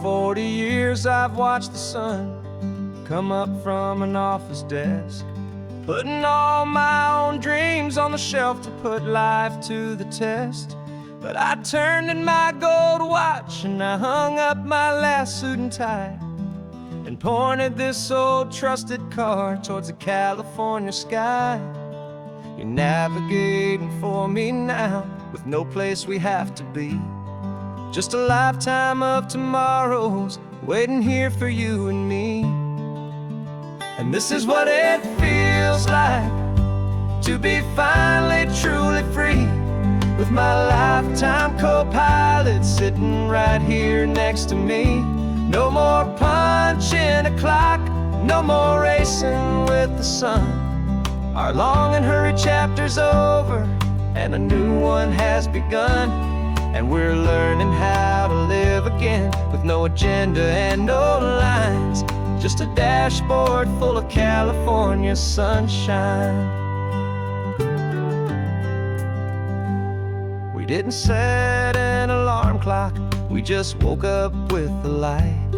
40 years I've watched the sun come up from an office desk, putting all my own dreams on the shelf to put life to the test. But I turned in my gold watch and I hung up my last suit and tie, and pointed this old trusted car towards the California sky. You're navigating for me now, with no place we have to be. Just a lifetime of tomorrows waiting here for you and me. And this is what it feels like to be finally truly free, with my lifetime co-pilot sitting right here next to me. No more punching a clock, no more racing with the sun. Our long and hurried chapter's over, and a new one has begun. And we're learning how to live again, with no agenda and no lines, just a dashboard full of California sunshine. We didn't set an alarm clock, we just woke up with the light.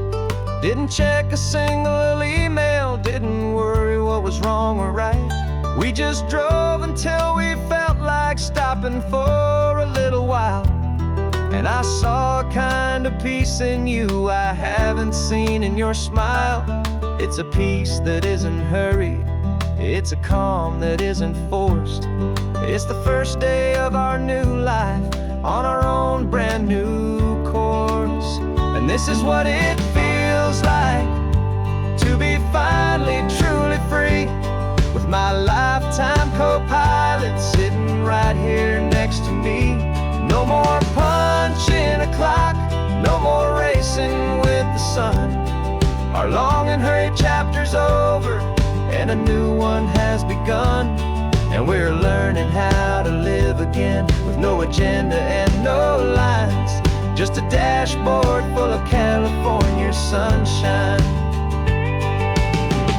Didn't check a single email, didn't worry what was wrong or right. We just drove until we felt like stopping for a little while. And I saw a kind of peace in you I haven't seen in your smile. It's a peace that isn't hurried, it's a calm that isn't forced. It's the first day of our new life on our own brand new course. And this is what it feels like to be finally truly free, with my lifetime co-pilot sitting right here next to me. No more punching a clock, no more racing with the sun. Our long and hurried chapter's over, and a new one has begun. And we're learning how to live again, with no agenda and no lines, just a dashboard full of California sunshine.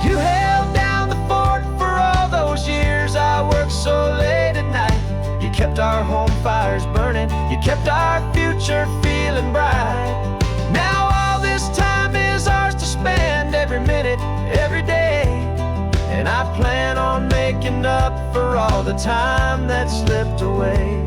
You held down the fort for all those years I worked so late at night. You kept our home fires burning, you kept our future feeling bright. Now all this time is ours to spend, every minute, every day. And I plan on making up for all the time that slipped away.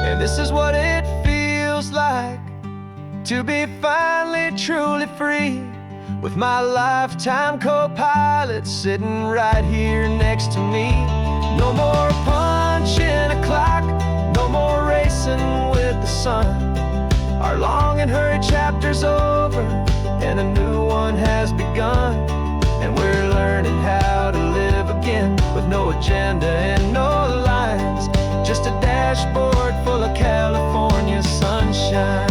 And this is what it feels like to be finally truly free, with my lifetime co-pilot sitting right here next to me. No more punching a clock, no more racing with the sun. Our long and hurried chapter's over, and a new one has begun. And we're learning how to live again, with no agenda and no lines, just a dashboard full of California sunshine.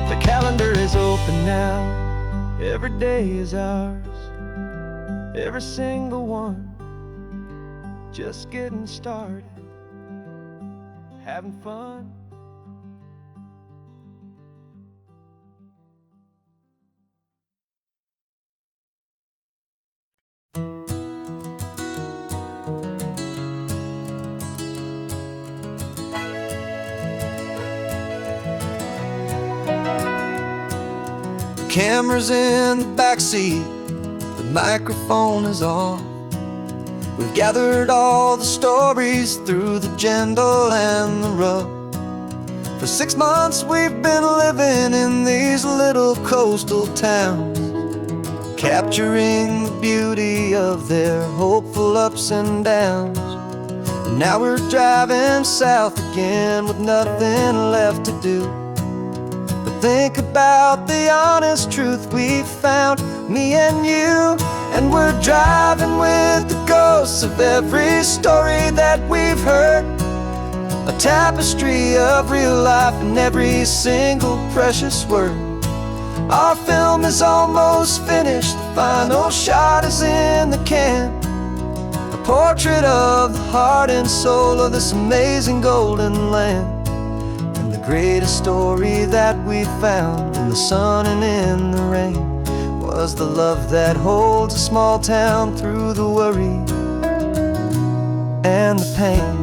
The calendar is open now, every day is ours, every single one, just getting started, having fun. Camera's in the backseat, the microphone is on. We've gathered all the stories through the gentle and the rough. For 6 months we've been living in these little coastal towns, capturing the beauty of their hopeful ups and downs. And now we're driving south again with nothing left to do. Think about the honest truth we found, me and you. And we're driving with the ghosts of every story that we've heard, a tapestry of real life in every single precious word. Our film is almost finished, the final shot is in the can, a portrait of the heart and soul of this amazing golden land. greatest story that we found in the sun and in the rain was the love that holds a small town through the worry and the pain.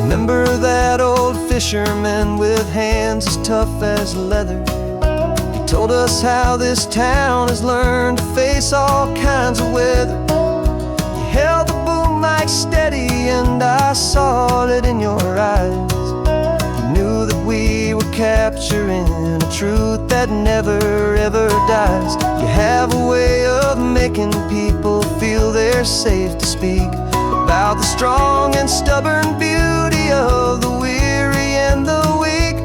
Remember that old fisherman with hands as tough as leather? He told us how this town has learned to face all kinds of weather. You held the boom mic steady and I saw it in your eyes. You knew that we were capturing a truth that never ever dies. You have a way of making people feel they're safe to speak about the strong and stubborn beauty of the weary and the weak.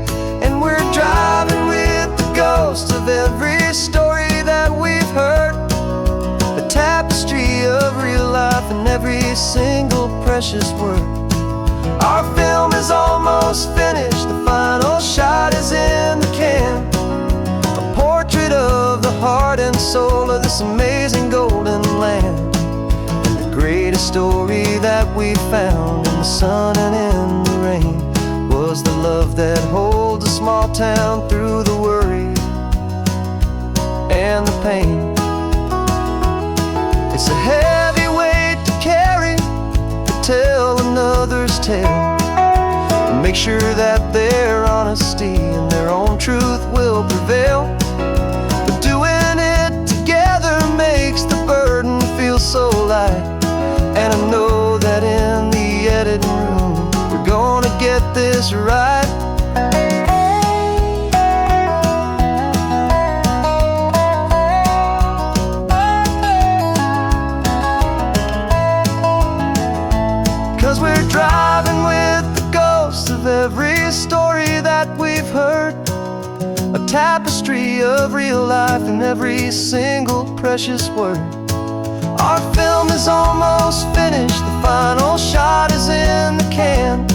And we're driving with the ghosts of every story that we've heard, a tapestry of real life in every single precious word. Our film is almost finished, the final shot is in the can, a portrait of the heart and soul of this amazing golden land. Greatest story that we found in the sun and in the rain was the love that holds a small town through the worry and the pain. It's a heavy weight to carry, to tell another's tale, and make sure that their honesty and their own truth will prevail. But doing it together makes the burden feel so light. And I know that in the editing room we're gonna get this right. 'Cause we're driving with the ghosts of every story that we've heard, a tapestry of real life in every single precious word. Our film is almost finished, the final shot is in the can,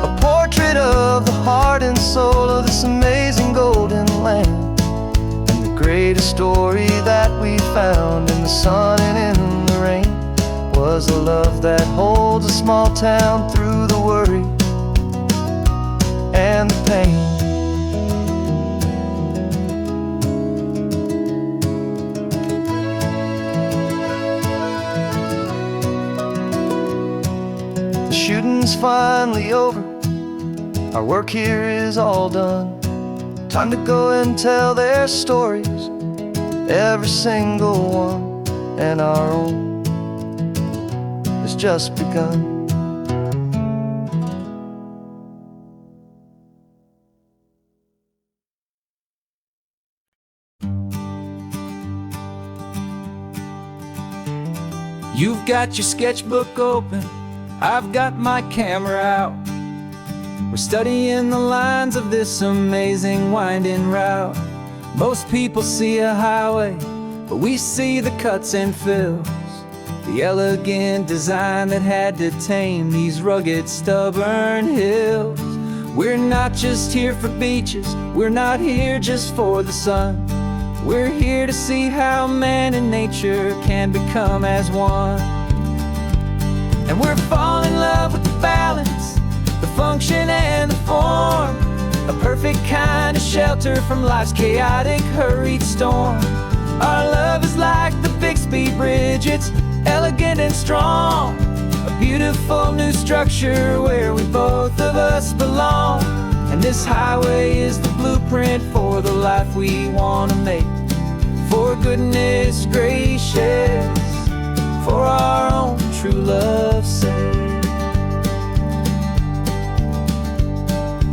a portrait of the heart and soul of this amazing golden land. And the greatest story that we found in the sun and in the rain was a love that holds a small town through the worry and the pain. Shooting's finally over, our work here is all done. Time to go and tell their stories, every single one, and our own has just begun. You've got your sketchbook open, I've got my camera out. We're studying the lines of this amazing winding route. Most people see a highway, but we see the cuts and fills, the elegant design that had to tame these rugged, stubborn hills. We're not just here for beaches, we're not here just for the sun. We're here to see how man and nature can become as one. And we're falling in love with the balance, the function and the form, a perfect kind of shelter from life's chaotic, hurried storm. Our love is like the Bixby Bridge, it's elegant and strong, a beautiful new structure where we both of us belong. And this highway is the blueprint for the life we want to make, for goodness gracious, for our own true love's sake.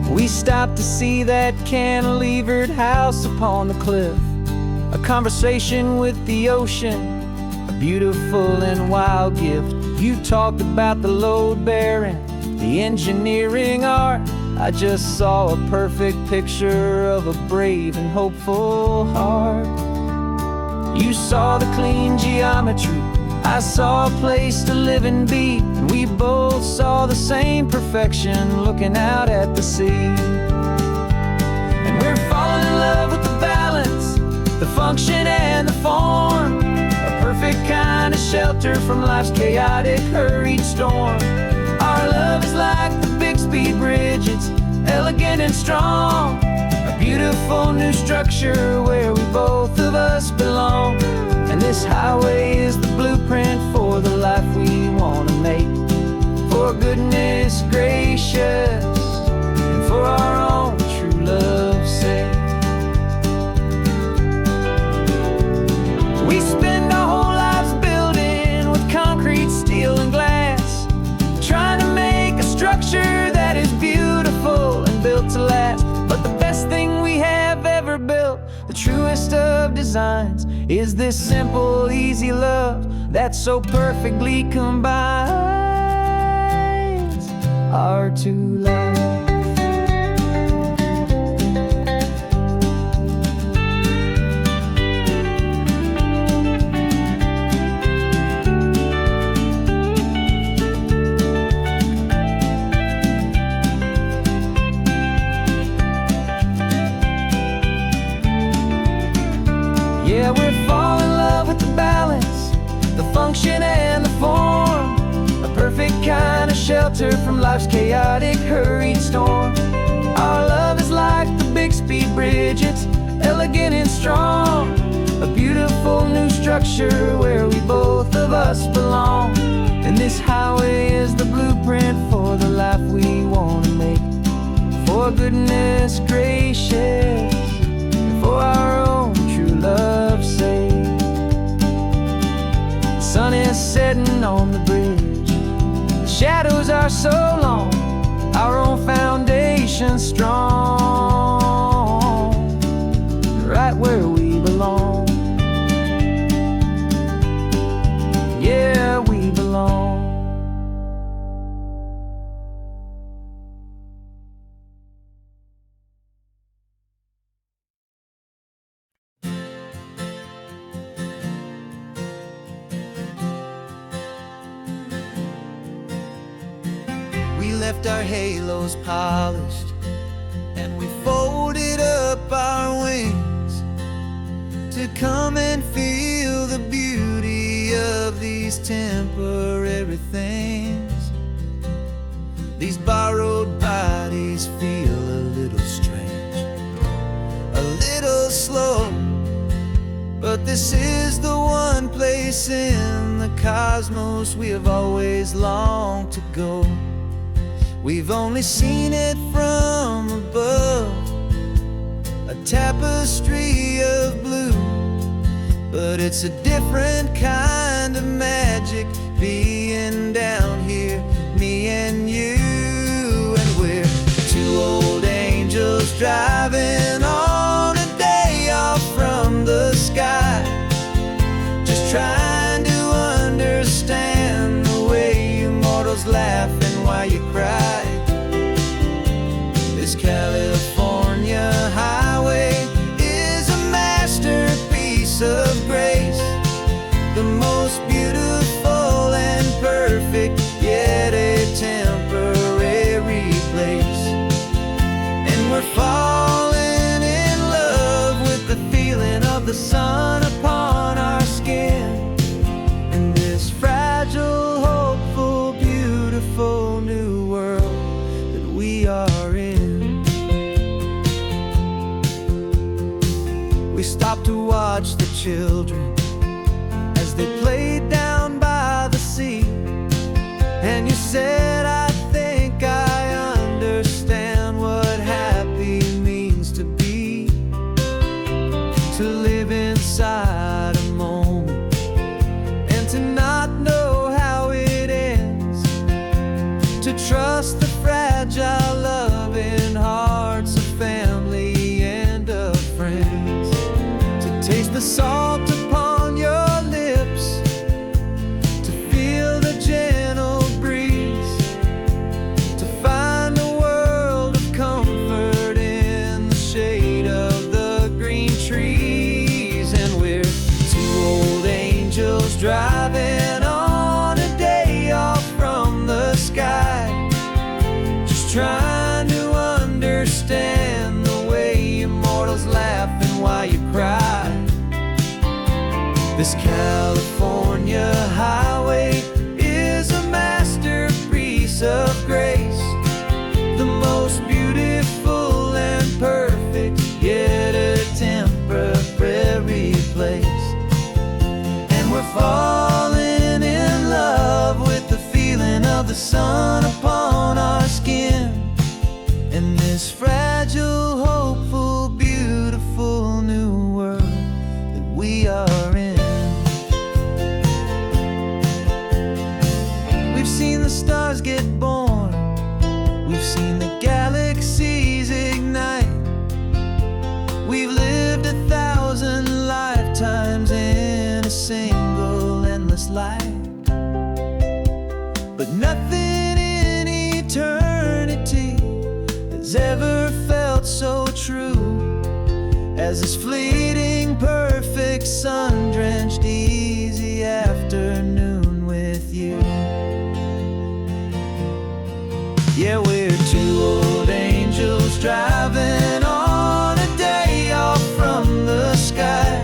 We stopped to see that cantilevered house upon the cliff, a conversation with the ocean, a beautiful and wild gift. You talked about the load bearing, the engineering art. I just saw a perfect picture of a brave and hopeful heart. You saw the clean geometry, I saw a place to live and be, and we both saw the same perfection looking out at the sea. And we're falling in love with the balance, the function and the form, a perfect kind of shelter shelter from life's chaotic, hurried storm. Our love is like the Bixby Bridge, it's elegant and strong. A beautiful new structure where we both of us belong. And this highway is the blueprint for the life we want to make. For goodness gracious, and for our own true love's sake. We spend our whole lives building with concrete, steel, and glass, trying to make a structure that is beautiful and built to last. But the best thing we have ever built, the truest of designs, is this simple, easy love that so perfectly combines our two lives. Yeah, we're falling in love with the balance, the function and the form. A perfect kind of shelter from life's chaotic, hurried storm. Our love is like the Bixby Bridge, it's elegant and strong. A beautiful new structure where we both of us belong. And this highway is the blueprint for the life we want to make. For goodness gracious, and for our own true love's sake. The sun is setting on the bridge, the shadows are so long, our own foundation strong, right where we belong. Yeah, we belong. We left our halos polished, and we folded up our wings to come and feel the beauty of these temporary things. These borrowed bodies feel a little strange, a little slow, but this is the one place in the cosmos we have always longed to go. We've only seen it from above, a tapestry of blue, but it's a different kind of magic being down here, me and you. And we're two old angels driving on a day off from the sky, just trying to understand the way you mortals laugh and why you cry. This California highway is a masterpiece of grace, the most beautiful and perfect, yet a temporary place. And we're falling in love with the feeling of the sun upon our skin, in this fragile, hopeful, beautiful new world that we are in. We stopped to watch the children as they played down by the sea, and you said, I think I understand what happy means to be, to live inside a moment and to not know how it ends, to trust the fragile loving hearts of family and of friends, to taste the salt upon your lips, to feel the gentle breeze true as this fleeting, perfect, sun-drenched, easy afternoon with you. Yeah, we're two old angels driving on a day off from the sky,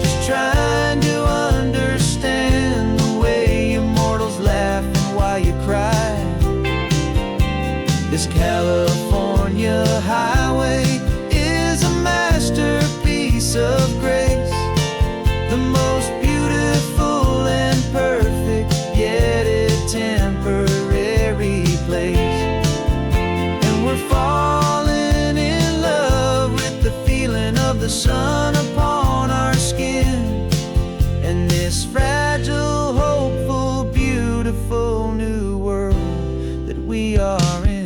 just trying to understand the way you mortals laugh and why you cry. This California highway is a masterpiece of grace, the most beautiful and perfect, yet a temporary place. And we're falling in love with the feeling of the sun upon our skin, and this fragile, hopeful, beautiful new world that we are in.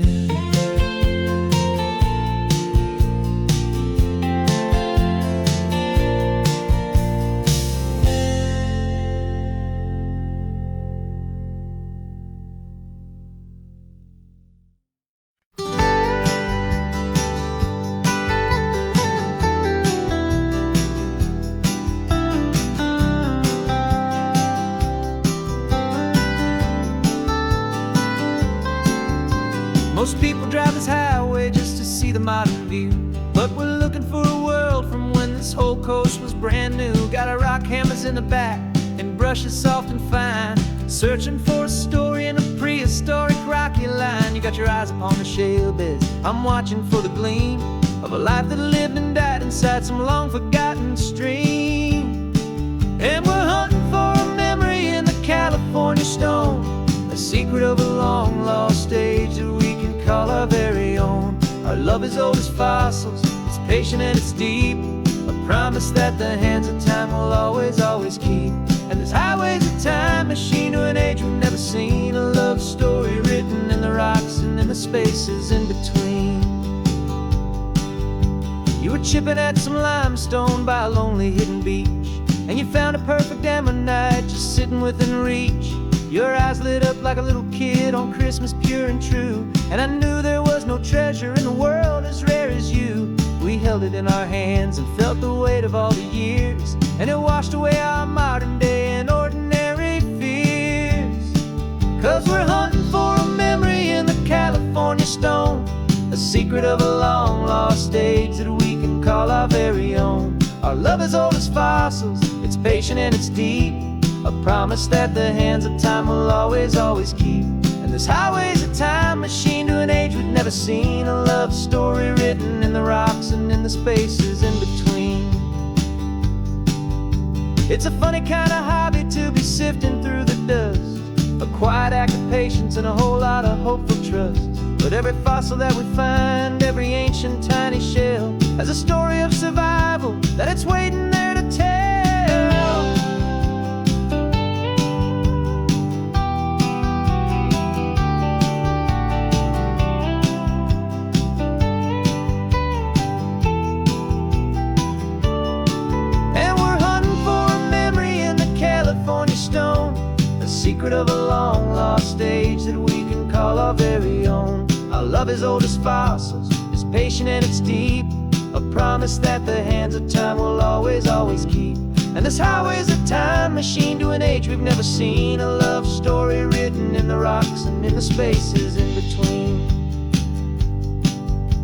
Most people drive this highway just to see the modern view, but we're looking for a world from when this whole coast was brand new. Got our rock hammers in the back and brushes soft and fine, searching for a story in a prehistoric rocky line. You got your eyes upon the shale beds, I'm watching for the gleam of a life that lived and died inside some long forgotten stream. And we're hunting for a memory in the California stone, a secret of a long lost age that we can call our very own. Our love is old as fossils, it's patient and it's deep, a promise that the hands of time will always, always keep. And this highway's a time machine to an age we've never seen, a love story written in the rocks and in the spaces in between. You were chipping at some limestone by a lonely hidden beach, and you found a perfect ammonite just sitting within reach. Your eyes lit up like a little kid on Christmas, pure and true, and I knew there was no treasure in the world as rare as you. We held it in our hands and felt the weight of all the years, and it washed away our modern day and ordinary fears. 'Cause we're hunting for a memory in the California stone, a secret of a long lost age that we can call our very own. Our love is old as fossils, it's patient and it's deep, a promise that the hands of time will always, always keep. And this highway's a time machine to an age we've never seen, a love story written in the rocks and in the spaces in between. It's a funny kind of hobby to be sifting through the dust, a quiet act of patience and a whole lot of hopeful trust. But every fossil that we find, every ancient tiny shell, has a story of survival that it's waiting there to tell. Secret of a long lost age that we can call our very own. Our love is old as fossils, it's patient and it's deep, a promise that the hands of time will always, always keep. And this highway's a time machine to an age we've never seen, a love story written in the rocks and in the spaces in between.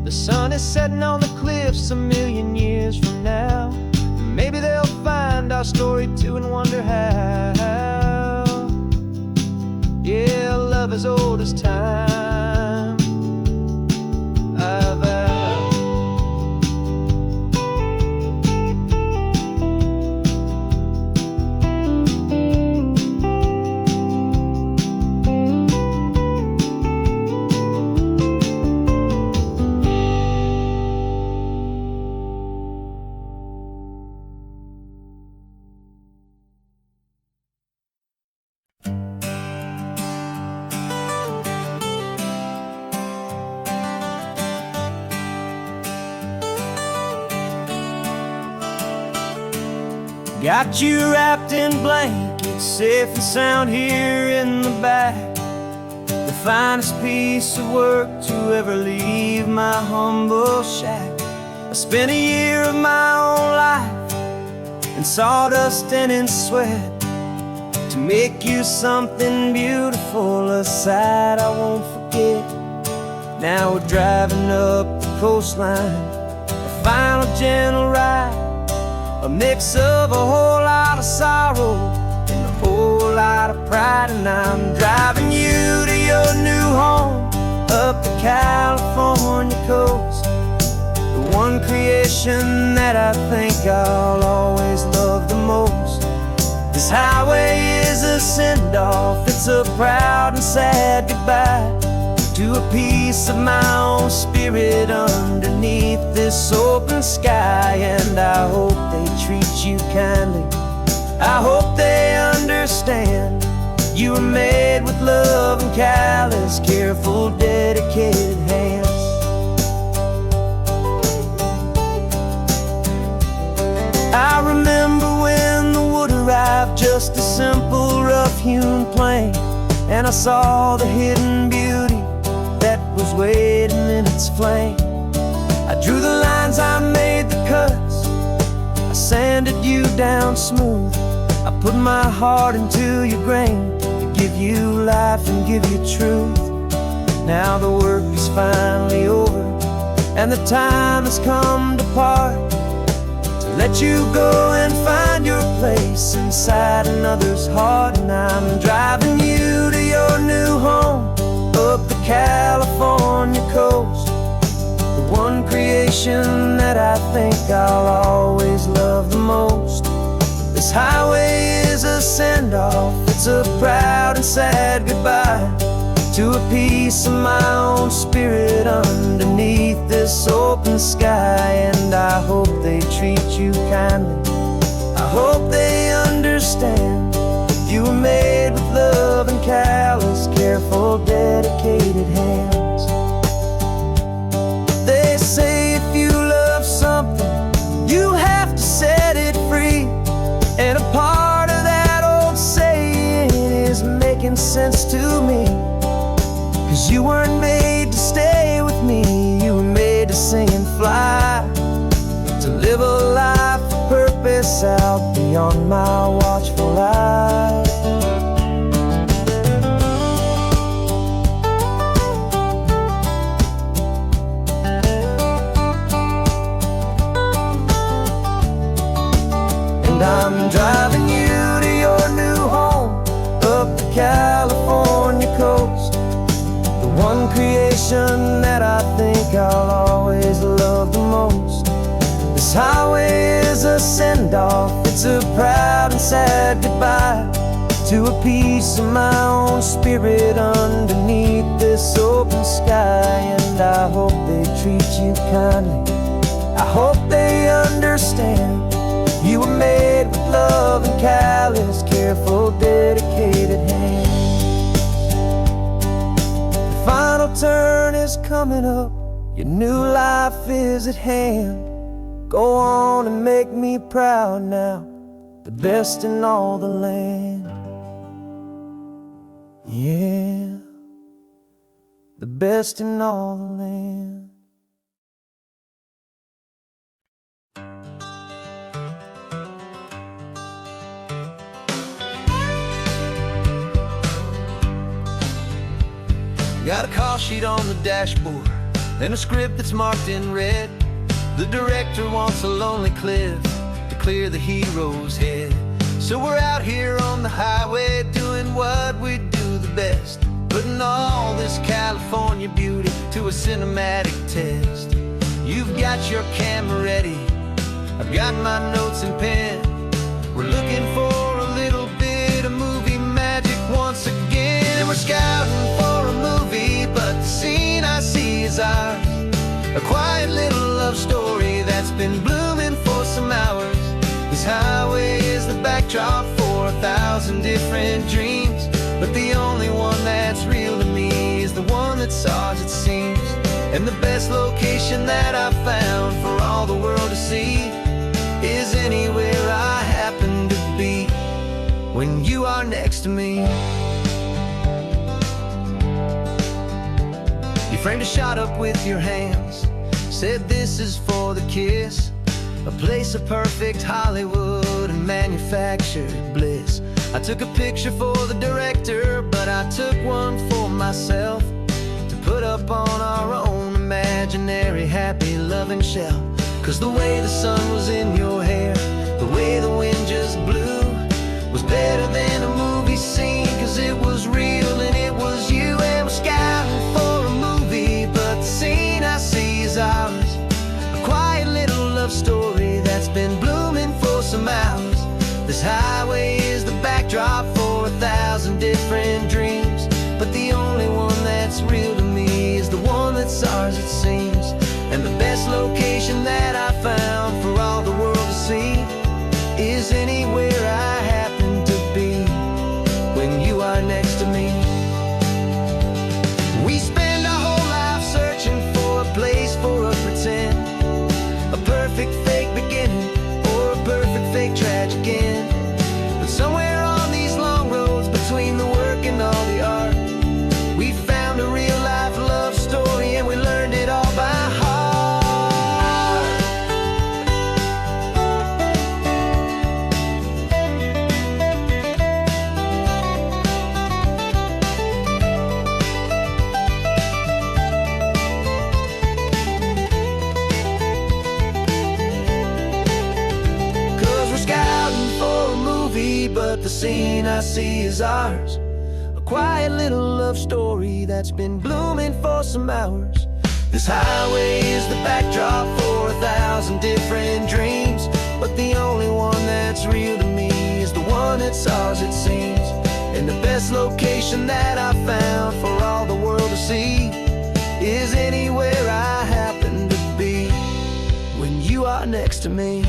The sun is setting on the cliffs a million years from now, maybe they'll find our story too and wonder how. Yeah, love as old as time, I vow. Got you wrapped in blankets, safe and sound here in the back. The finest piece of work to ever leave my humble shack. I spent a year of my own life in sawdust and in sweat to make you something beautiful, a sight I won't forget. Now we're driving up the coastline, a final gentle ride, a mix of a whole lot of sorrow and a whole lot of pride. And I'm driving you to your new home up the California coast, the one creation that I think I'll always love the most. This highway is a send-off, it's a proud and sad goodbye to a piece of my own spirit underneath this open sky. And I hope they treat you kindly, I hope they understand you were made with love and callous, careful, dedicated hands. I remember when the wood arrived, just a simple rough-hewn plank, and I saw the hidden beauty that was waiting in its flame. I drew the lines, I made the cuts, I sanded you down smooth. I put my heart into your grain to give you life and give you truth. Now the work is finally over and the time has come to part, to let you go and find your place inside another's heart. And I'm driving you to your new home up the California coast, the one creation that I think I'll always love the most. This highway is a send-off, it's a proud and sad goodbye to a piece of my own spirit underneath this open sky. And I hope they treat you kindly, I hope they understand you were made with love and callous, careful, dedicated hands. They say if you love something, you have to set it free. And a part of that old saying is making sense to me, 'cause you weren't made to stay with me, you were made to sing and fly, to live a life of purpose out beyond my watchful eye. And I'm driving you to your new home up the California coast, the one creation that I think I'll always love the most. This highway is a send-off, it's a proud and sad goodbye to a piece of my own spirit underneath this open sky. And I hope they treat you kindly, I hope they understand you were made with love and callous, careful, dedicated hands. The final turn is coming up, your new life is at hand. Go on and make me proud now, the best in all the land. Yeah, the best in all the land. Got a call sheet on the dashboard and a script that's marked in red. The director wants a lonely cliff to clear the hero's head. So we're out here on the highway doing what we do the best, putting all this California beauty to a cinematic test. You've got your camera ready, I've got my notes and pen. We're looking for a little bit of movie magic once again. We're scouting for a movie, but the scene I see is ours, a quiet little love story that's been blooming for some hours. This highway is the backdrop for 1,000 different dreams, but the only one that's real to me is the one that's ours, it seems. And the best location that I've found for all the world to see is anywhere I happen to be when you are next to me. framed a shot up with your hands, said this is for the kiss, a place of perfect Hollywood and manufactured bliss. I took a picture for the director, but I took one for myself to put up on our own imaginary happy loving shelf. Cause the way the sun was in your hair, the way the wind just blew, was better than a movie scene. Cause it was real and it was you, and we're scouting for a movie, but the scene I see is ours. A quiet little love story that's been blooming for some hours. This highway is the backdrop for 1,000 different dreams, but the only one that's real to me is the one that's ours, it seems. And the best location that I found for all the world to see is anywhere I happen to be when you are next to me. We spend our whole life searching for a place for a pretend, a perfect fake beginning or a perfect fake tragic end. But somewhere on these long roads between the work and all the art, we found a real life love story, and we learned it all by heart. But the scene I see is ours, a quiet little love story that's been blooming for some hours. This highway is the backdrop for 1,000 different dreams, but the only one that's real to me is the one that's ours, it seems. And the best location that I found for all the world to see is anywhere I happen to be when you are next to me.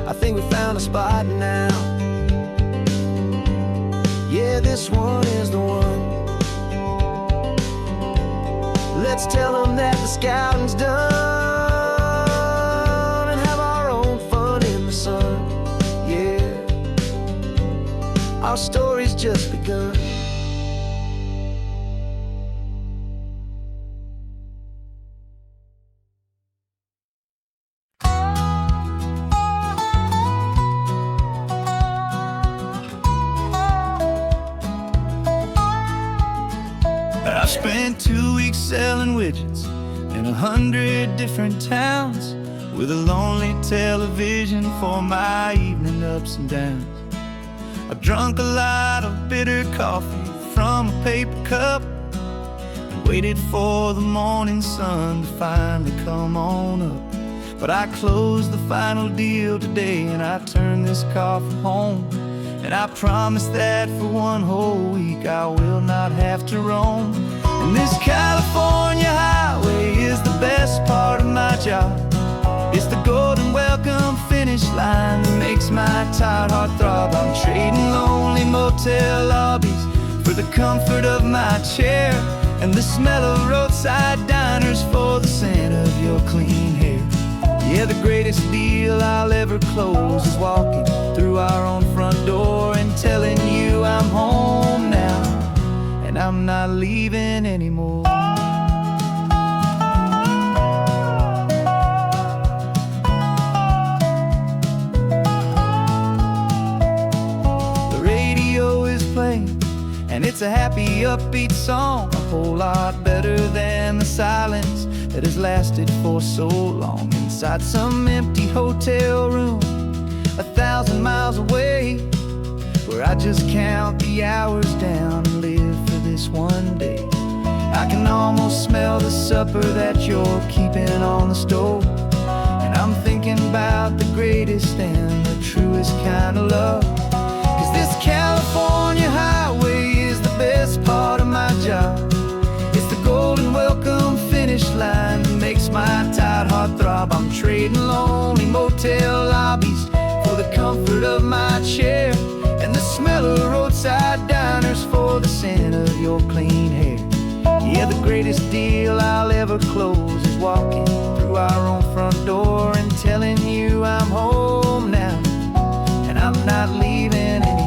I think we found a spot now. Yeah, this one is the one. Let's tell them that the scouting's done and have our own fun in the sun. Yeah, our story's just begun. I spent 2 weeks selling widgets in 100 different towns, with a lonely television for my evening ups and downs. I drunk a lot of bitter coffee from a paper cup and waited for the morning sun to finally come on up. But I closed the final deal today, and I turned this car for home. And I promise that for one whole week I will not have to roam. And this California highway is the best part of my job. It's the golden welcome finish line that makes my tired heart throb. I'm trading lonely motel lobbies for the comfort of my chair, and the smell of roadside diners for the scent of your clean hair. Yeah, the greatest deal I'll ever close is walking through our own front door and telling you I'm home now, and I'm not leaving anymore. The radio is playing, and it's a happy, upbeat song, a whole lot better than the silence that has lasted for so long. Inside some empty hotel room 1,000 miles away, where I just count the hours down and live for this one day. I can almost smell the supper that you're keeping on the stove, and I'm thinking about the greatest and the truest kind of love. Cause this California highway is the best part of my job. It's the golden welcome finish line that makes my tired heart throb. I'm trading lonely motel lobbies for the comfort of my chair, and the smell of roadside diners for the scent of your clean hair. Yeah, the greatest deal I'll ever close is walking through our own front door and telling you I'm home now, and I'm not leaving anymore.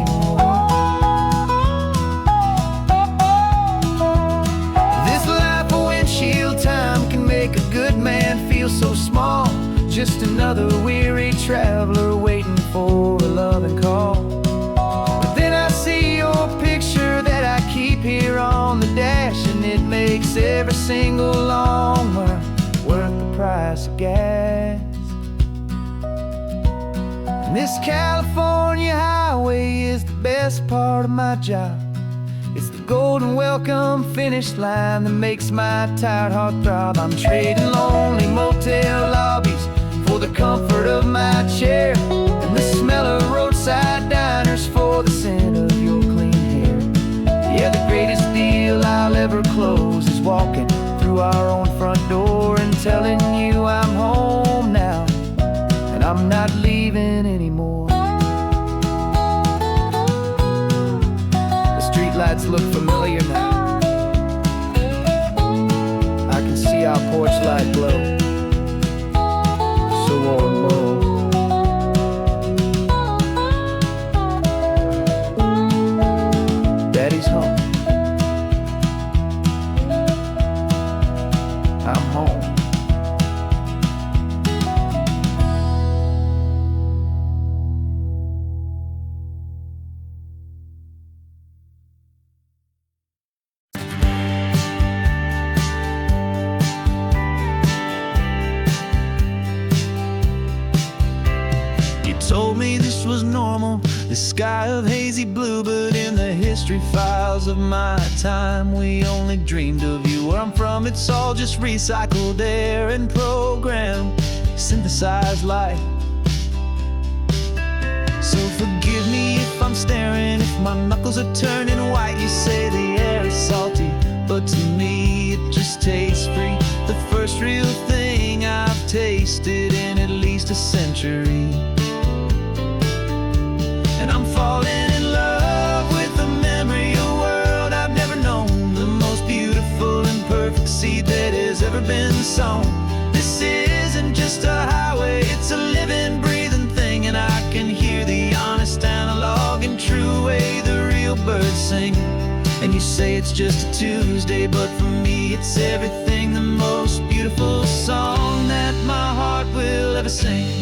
just another weary traveler waiting for a loving call. But then I see your picture that I keep here on the dash, and it makes every single long mile worth the price of gas. And this California highway is the best part of my job. It's the golden welcome finish line that makes my tired heart throb. I'm trading lonely motel lobbies for the comfort of my chair, and the smell of roadside diners for the scent of your clean hair. Yeah, the greatest deal I'll ever close is walking through our own front door and telling you I'm home now, and I'm not leaving anymore. Lights look familiar now. I can see our porch light glow, so warm, Daddy's home. I'm home. Told me this was normal, the sky of hazy blue, but in the history files of my time, we only dreamed of you. Where I'm from, it's all just recycled air and programmed, synthesized light. So forgive me if I'm staring, if my knuckles are turning white. You say the air is salty, but to me it just tastes free. The first real thing I've tasted in at least a century. And I'm falling in love with the memory of a world I've never known, the most beautiful and perfect seed that has ever been sown. This isn't just a highway, it's a living, breathing thing, and I can hear the honest, analog, and true way the real birds sing. And you say it's just a Tuesday, but for me it's everything, the most beautiful song that my heart will ever sing.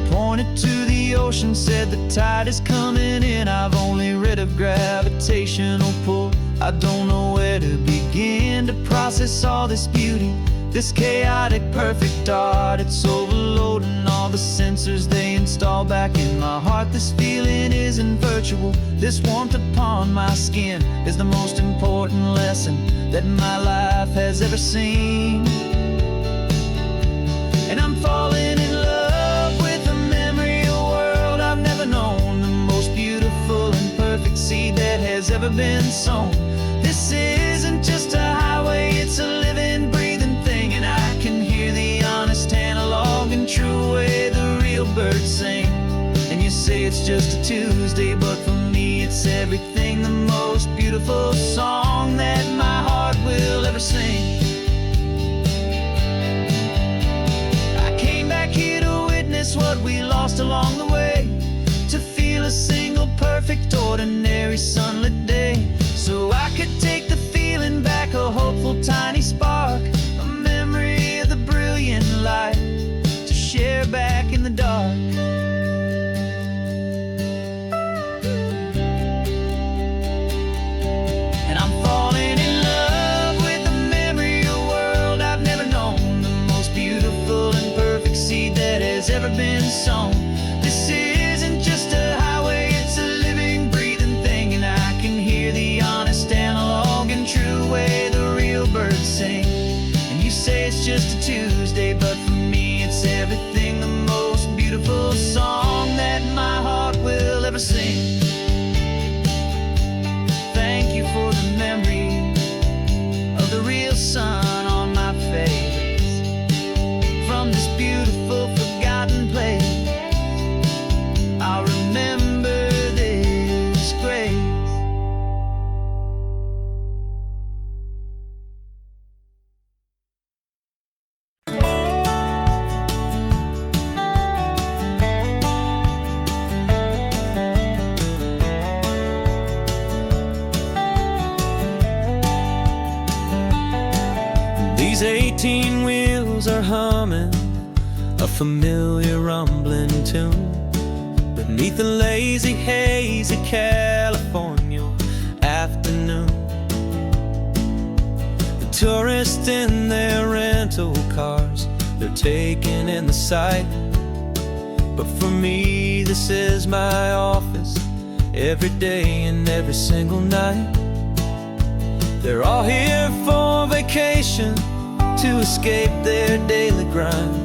Pointed to the ocean, said the tide is coming in. I've only read of gravitational pull. I don't know where to begin to process all this beauty, this chaotic, perfect art. It's overloading all the sensors they install back in my heart. This feeling isn't virtual. This warmth upon my skin is the most important lesson that my life has ever seen. And I'm falling in love with a memory of a world I've never known, the most beautiful and perfect seed that has ever been sown. This isn't just a highway, it's a living, breathing thing, and I can hear the honest, analog, and true way the real birds sing. And you say it's just a Tuesday, but for me it's everything, the most beautiful song that my heart will ever sing. What we lost along the way, to feel a single perfect ordinary sunlit day, so I could take the feeling back, a hopeful tiny spark, a memory of the brilliant light to share back in the dark. And I'm falling in love with the memory of a world I've never known, the most beautiful and perfect seed that has ever been sown. This isn't just a highway, it's a living, breathing thing, and I can hear the honest, analog, and true way the real birds sing. And you say it's just a Tuesday, but for me it's everything, the most beautiful song that my heart will ever sing. Thank you for the memory of the real sun on my face, from this beautiful forgotten place. I'll remember this grace. His 18 wheels are humming a familiar rumbling tune beneath a lazy, hazy California afternoon. The tourists in their rental cars, they're taking in the sight. But for me, this is my office, every day and every single night. They're all here for vacation, to escape their daily grind.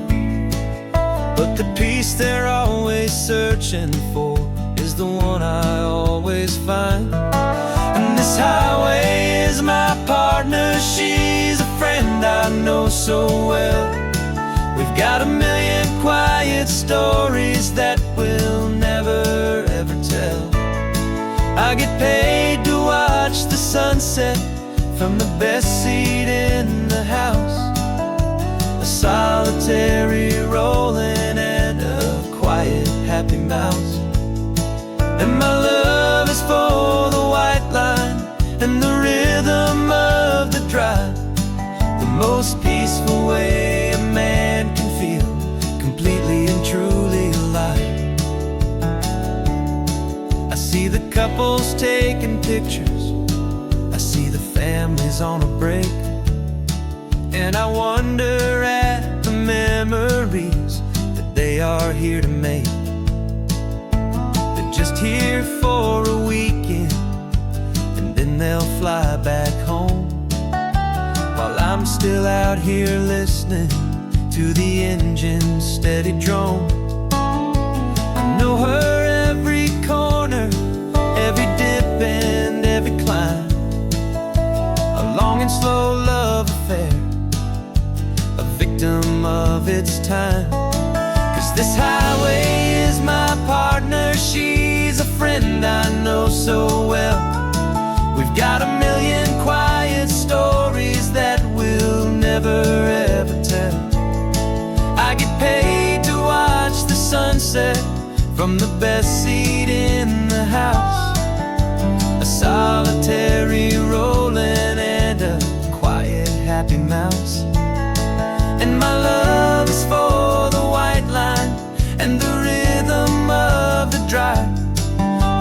But the peace they're always searching for is the one I always find. And this highway is my partner, she's a friend I know so well. We've got a million quiet stories that we'll never ever tell. I get paid to watch the sunset from the best seat in the house. A solitary rolling and a quiet happy mouse. And my love is for the white line and the rhythm of the drive. The most peaceful way a man can feel completely and truly alive. I see the couples taking pictures, I see the families on a break, and I wonder at the memories that they are here to make. They're just here for a weekend, and then they'll fly back home, while I'm still out here listening to the engine's steady drone. I know her every corner, every dip and every climb. A long and slow love affair, a victim of its time. 'Cause this highway is my partner, she's a friend I know so well. We've got a million quiet stories that we'll never ever tell. I get paid to watch the sunset from the best seat in the house. A solitary rolling and a quiet happy mouse. And my love is for the white line and the rhythm of the drive.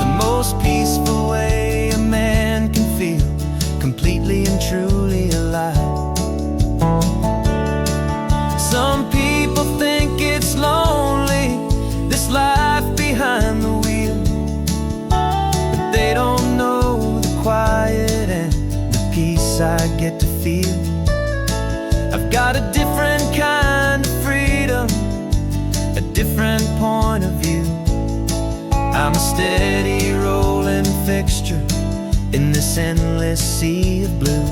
The most peaceful way a man can feel completely and truly alive. Some people think it's lonely, this life behind the wheel, but they don't know the quiet and the peace I get to feel. I've got a different kind of freedom, a different point of view. I'm a steady rolling fixture in this endless sea of blue.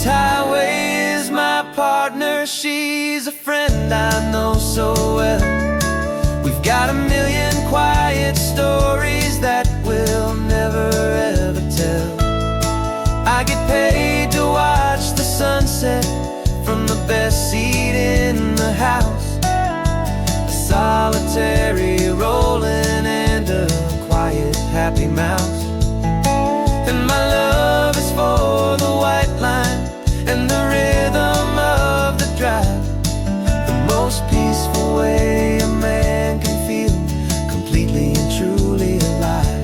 Highway is my partner, she's a friend I know so well. We've got a million quiet stories that we'll never ever tell. I get paid to watch the sunset from the best seat in the house. A solitary rolling and a quiet happy mouse. And my love is for the white line and the rhythm of the drive. The most peaceful way a man can feel completely and truly alive.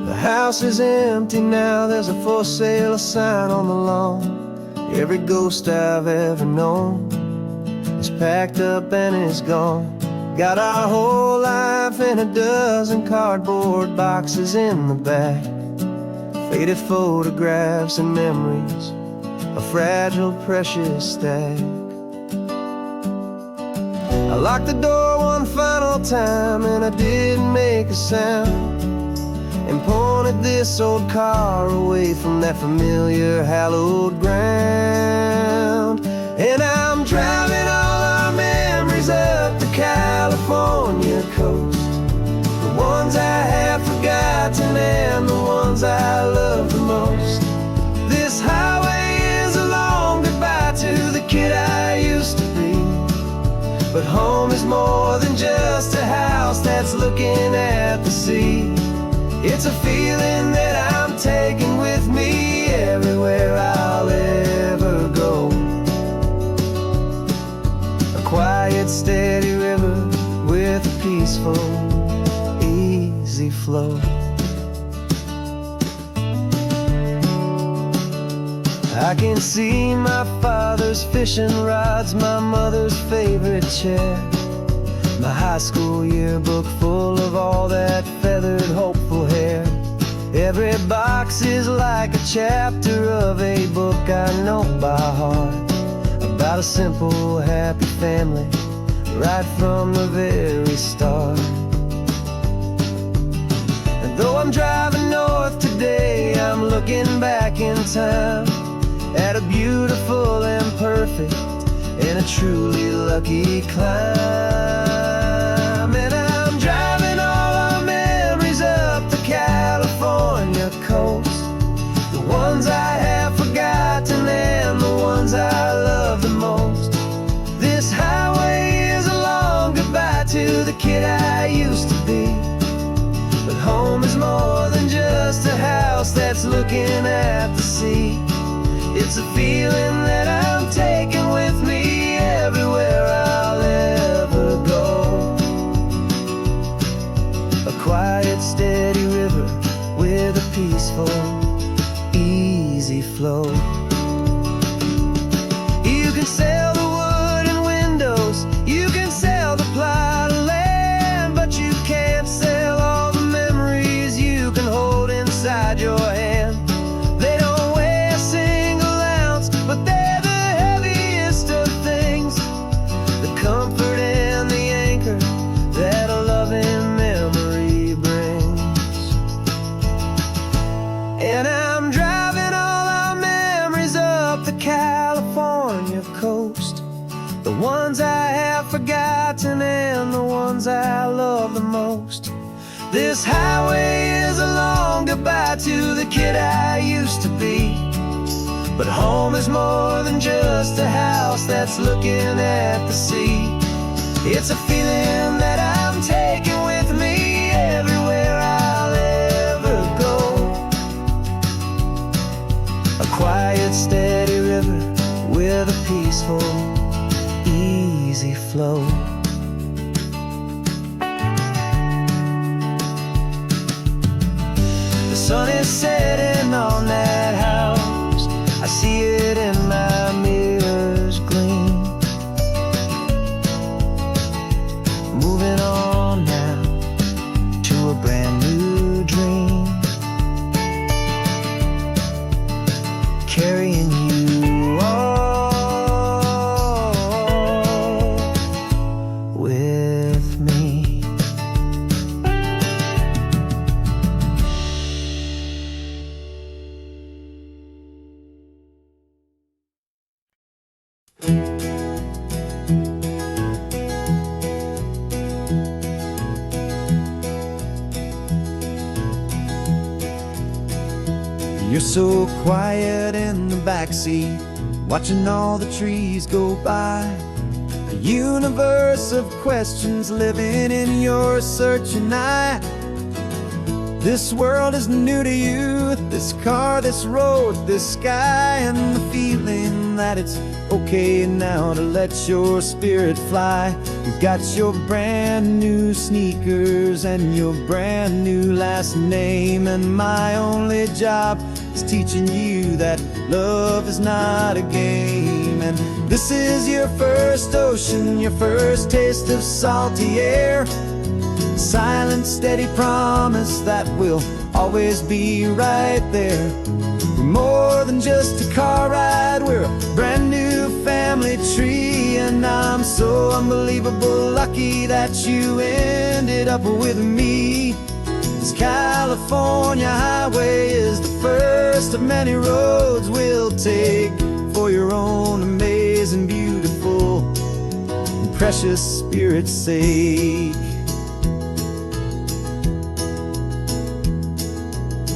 The house is empty now, there's a for sale sign on the lawn. Every ghost I've ever known is packed up and is gone. Got our whole life in a dozen cardboard boxes in the back. Faded photographs and memories, a fragile, precious stack. I locked the door one final time and I didn't make a sound, and pointed this old car away from that familiar hallowed ground. And I'm driving all our memories up the California coast, the ones I have forgotten and the ones I love the most. This highway is a long goodbye to the kid I used to be, but home is more than just a house that's looking at the sea. It's a feeling that I'm taking with me everywhere I'll ever go. A quiet, steady river with a peaceful, easy flow. I can see my father's fishing rods, my mother's favorite chair, my high school yearbook full of all that feathered, hopeful hair. Every box is like a chapter of a book I know by heart, about a simple, happy family right from the very start. And though I'm driving north today, I'm looking back in time at a beautiful and perfect and a truly lucky climb. And I'm driving all our memories up the California coast, the ones I have forgotten and the ones I love the most. This highway is a long goodbye to the kid I used to be, but home is more than just a house that's looking at the sea. It's a feeling that I'm taking with me everywhere I'll ever go. A quiet, steady river with a peaceful, easy flow. You can sail the wooden windows, you can sail the plot of land, but you can't sail all the memories you can hold inside your hand. They don't weigh a single ounce, but they're the heaviest of things, the comfort and the anchor that a loving memory brings. And I'm driving all our memories up the California coast, the ones I have forgotten and the ones I love the most. This highway is a long goodbye to the kid I used to be, but home is more than just a house that's looking at the sea. It's a feeling that I'm taking with me everywhere I'll ever go. A quiet, steady river with a peaceful, easy flow. The sun is setting on that house, I see it in my mirror's gleam. Moving on now to a brand new dream, carrying you all with me. You're so quiet in the backseat, watching all the trees go by. A universe of questions living in your searching eye. This world is new to you, this car, this road, this sky, and the feeling that it's okay now to let your spirit fly. You've got your brand new sneakers and your brand new last name, and my only job is teaching you that love is not a game. And this is your first ocean, your first taste of salty air, silent, steady promise that we'll always be right there. We're more than just a car ride, we're a brand new family tree, and I'm so unbelievable lucky that you ended up with me. This California highway is the first of many roads we'll take for your own amazing, beautiful, and precious Spirit's sake.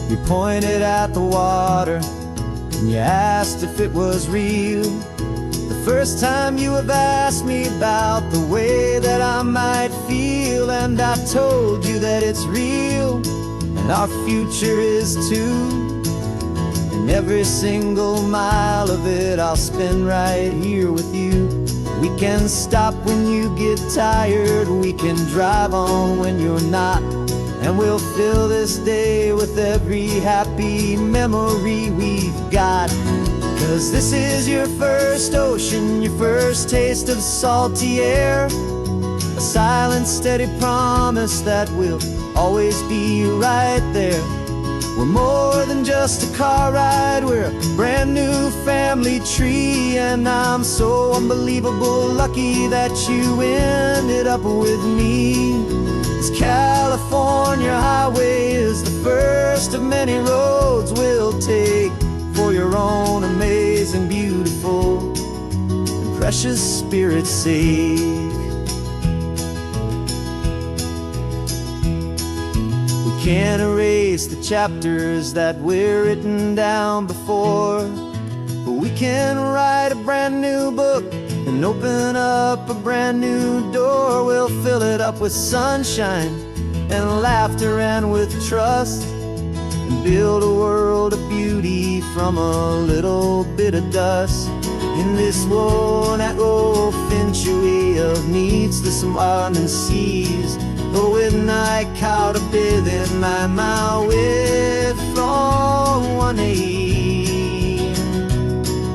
You pointed at the water and you asked if it was real. The first time you have asked me about the way that I might feel, and I told you that it's real and our future is too. And every single mile of it I'll spend right here with you. We can stop when you get tired, we can drive on when you're not, and we'll fill this day with every happy memory we've got. 'Cause this is your first ocean, your first taste of salty air, a silent, steady promise that we'll always be right there. We're more than just a car ride, we're a brand new family tree, and I'm so unbelievable lucky that you ended up with me. This California highway is the first of many roads we'll take for your own amazing, beautiful, and precious Spirit's sake. We can't erase the chapters that we're written down before, but we can write a brand new book and open up a brand new door. We'll fill it up with sunshine and laughter and with trust, and build a world of beauty from a little bit of dust. In this world century of needs, the surrounding seas, though with night caught a bit in my mouth with from one aim.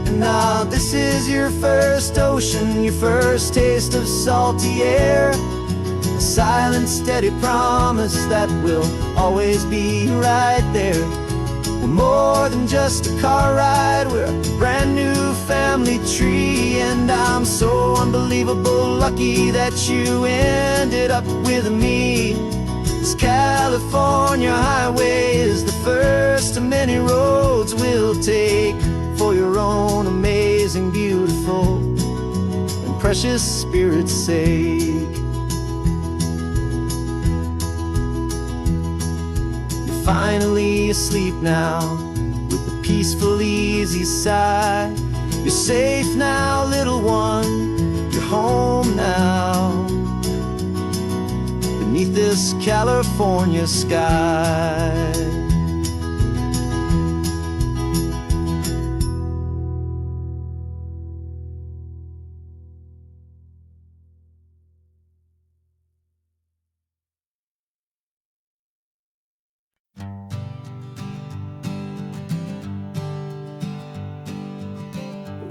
And now this is your first ocean, your first taste of salty air, a silent, steady promise that we'll always be right there. We're more than just a car ride, we're a brand new family tree, and I'm so unbelievable lucky that you ended up with me. This California highway is the first of many roads we'll take for your own amazing, beautiful, and precious Spirit's sake. Finally asleep now, with a peaceful, easy sigh. You're safe now, little one, you're home now, beneath this California sky.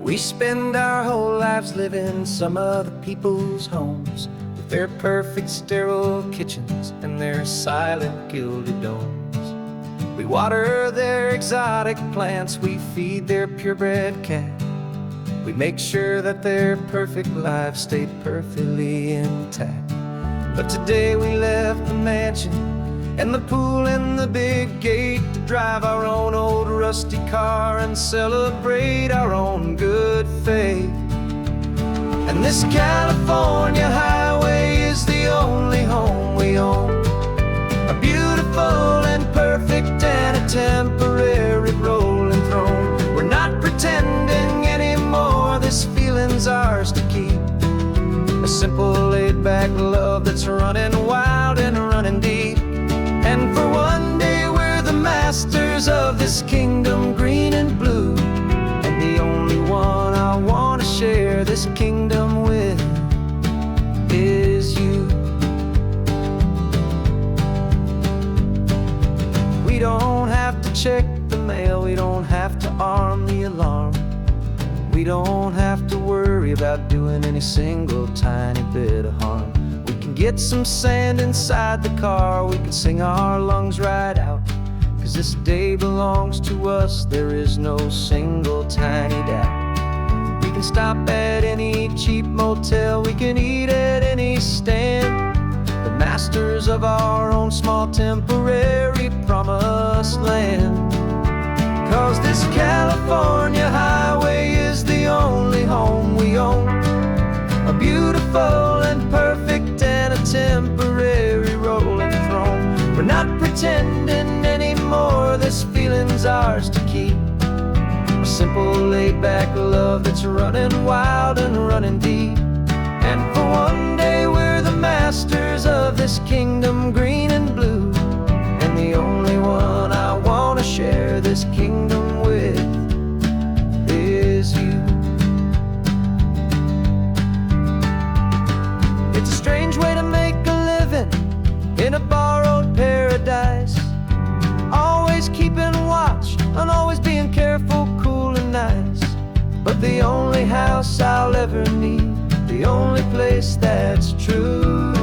We spend our whole lives living some other people's homes, with their perfect sterile kitchens and their silent gilded domes. We water their exotic plants, we feed their purebred cat. We make sure that their perfect lives stay perfectly intact. But today we left the mansion and the pool and the big gate to drive our own old rusty car and celebrate our own good faith. And this California highway is the only home we own, a beautiful and perfect and a temporary rolling throne. We're not pretending anymore, this feeling's ours to keep, a simple laid-back love that's running wild and running deep. And for one day we're the masters of this kingdom green and blue, and the only one I want to share this kingdom with is you. We don't have to check the mail, we don't have to arm the alarm, we don't have to worry about doing any single tiny bit of harm. Get some sand inside the car, we can sing our lungs right out, 'cause this day belongs to us, there is no single tiny doubt. We can stop at any cheap motel, we can eat at any stand, the masters of our own small temporary promised land. 'Cause this California highway is the only home we own, a beautiful and perfect and a temporary rolling throne. We're not pretending anymore, this feeling's ours to keep, a simple laid-back love that's running wild and running deep. And for one day we're the masters of this kingdom green and blue, and the only one I want to share this kingdom with is you. It's a strange way to make a living in a borrowed paradise, always keeping watch and always being careful, cool and nice. But the only house I'll ever need, the only place that's true,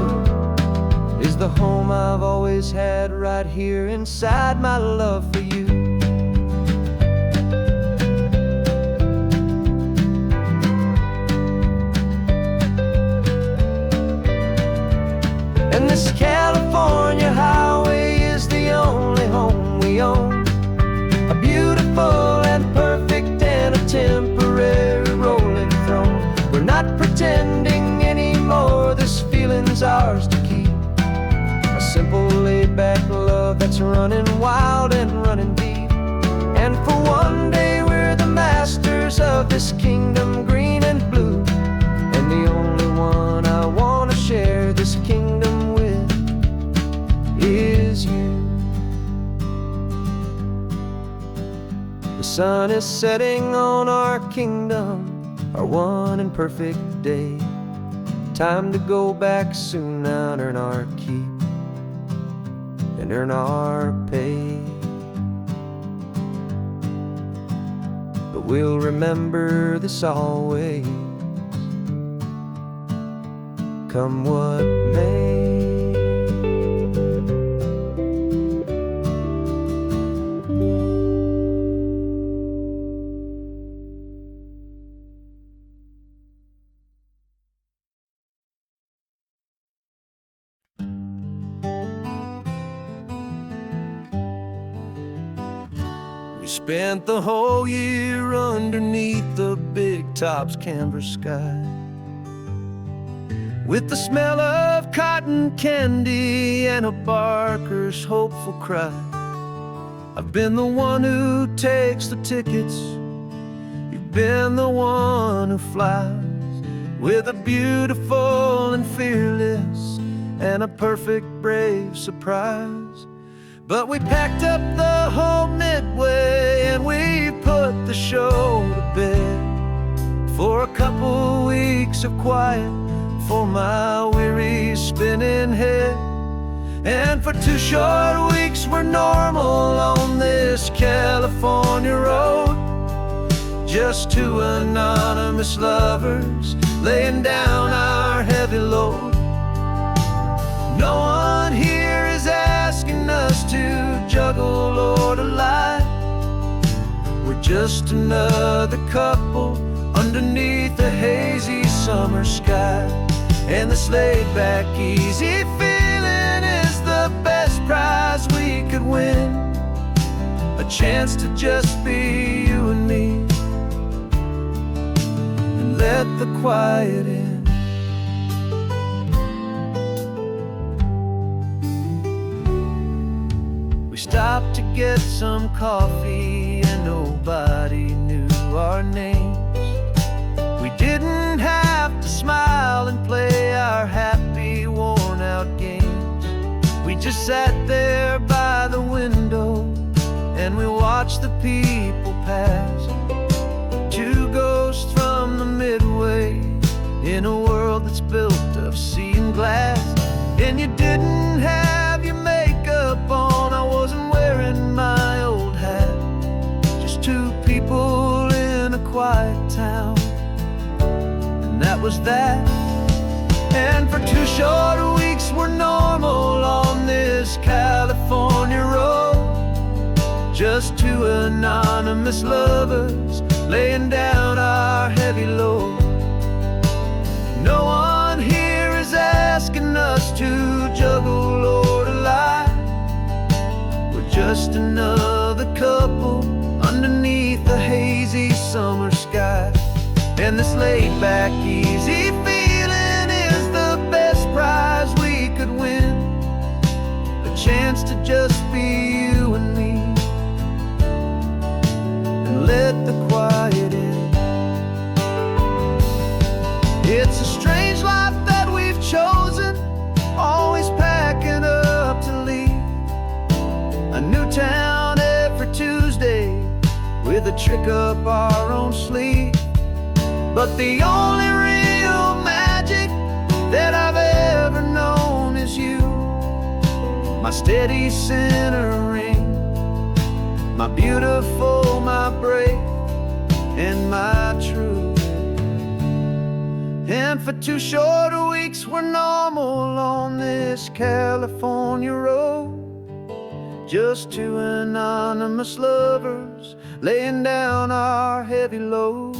is the home I've always had right here inside my love for you. And this California highway is the only home we own, a beautiful and perfect and a temporary rolling throne. We're not pretending anymore, this feeling's ours to keep, a simple laid-back love that's running wild and running deep. And for one day we're the masters of this kingdom green and blue, and the only one I want to share this kingdom with is you. The sun is setting on our kingdom, our one and perfect day. Time to go back soon now and earn our keep and earn our pay. But we'll remember this always, come what may. We spent the whole year underneath the big top's canvas sky, with the smell of cotton candy and a barker's hopeful cry. I've been the one who takes the tickets, you've been the one who flies, with a beautiful and fearless and a perfect brave surprise. But we packed up the whole Midway and we put the show to bed, for a couple weeks of quiet for my weary spinning head. And for 2 short weeks we're normal on this California road, just 2 anonymous lovers laying down our heavy load. No one here is asking us to juggle or to lie, we're just another couple underneath a hazy summer sky. And this laid-back, easy feeling is the best prize we could win, a chance to just be you and me, and let the quiet in. We stopped to get some coffee and nobody knew our names. We didn't have to smile and play our happy, worn-out games. We just sat there by the window and we watched the people pass, 2 ghosts from the Midway in a world that's built of sea and glass. And you didn't have your makeup on, I wasn't wearing my old hat, just 2 people in a quiet town, and that was that. And for 2 short weeks we're normal on this California road, just 2 anonymous lovers laying down our heavy load. No one here is asking us to juggle Lord alive. We're just another couple underneath the hazy summer sky. And this laid-back, easy feeling is the best prize we could win. A chance to just be you and me, and let the quiet in. It's a strange life that we've chosen, always packing up to leave. A new town every Tuesday, with a trick up our own sleeve. But the only real magic that I've ever known is you, my steady centering, my beautiful, my brave, and my true. And for 2 short weeks we're normal on this California road, just 2 anonymous lovers laying down our heavy load.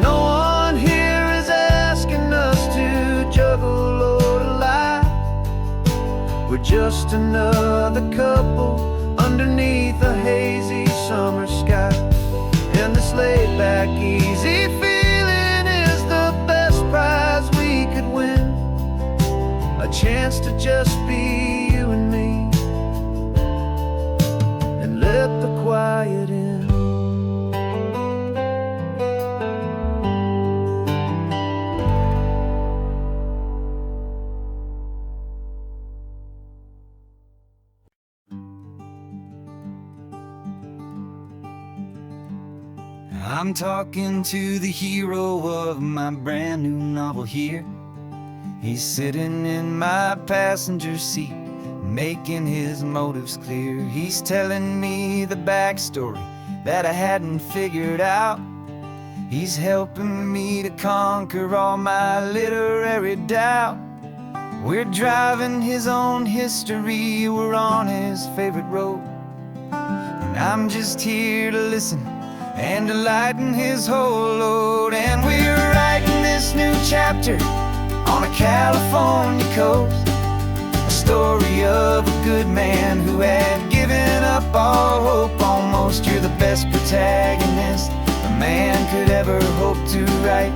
No one here is asking us to juggle Lord alive. We're just another couple underneath a hazy summer sky. And this laid-back, easy feeling is the best prize we could win. A chance to just be you and me, and let the quiet in. I'm talking to the hero of my brand new novel here. He's sitting in my passenger seat, making his motives clear. He's telling me the backstory that I hadn't figured out. He's helping me to conquer all my literary doubt. We're driving his own history, we're on his favorite road, and I'm just here to listen and to lighten his whole load. And we're writing this new chapter on a California coast, a story of a good man who had given up all hope almost. You're the best protagonist a man could ever hope to write.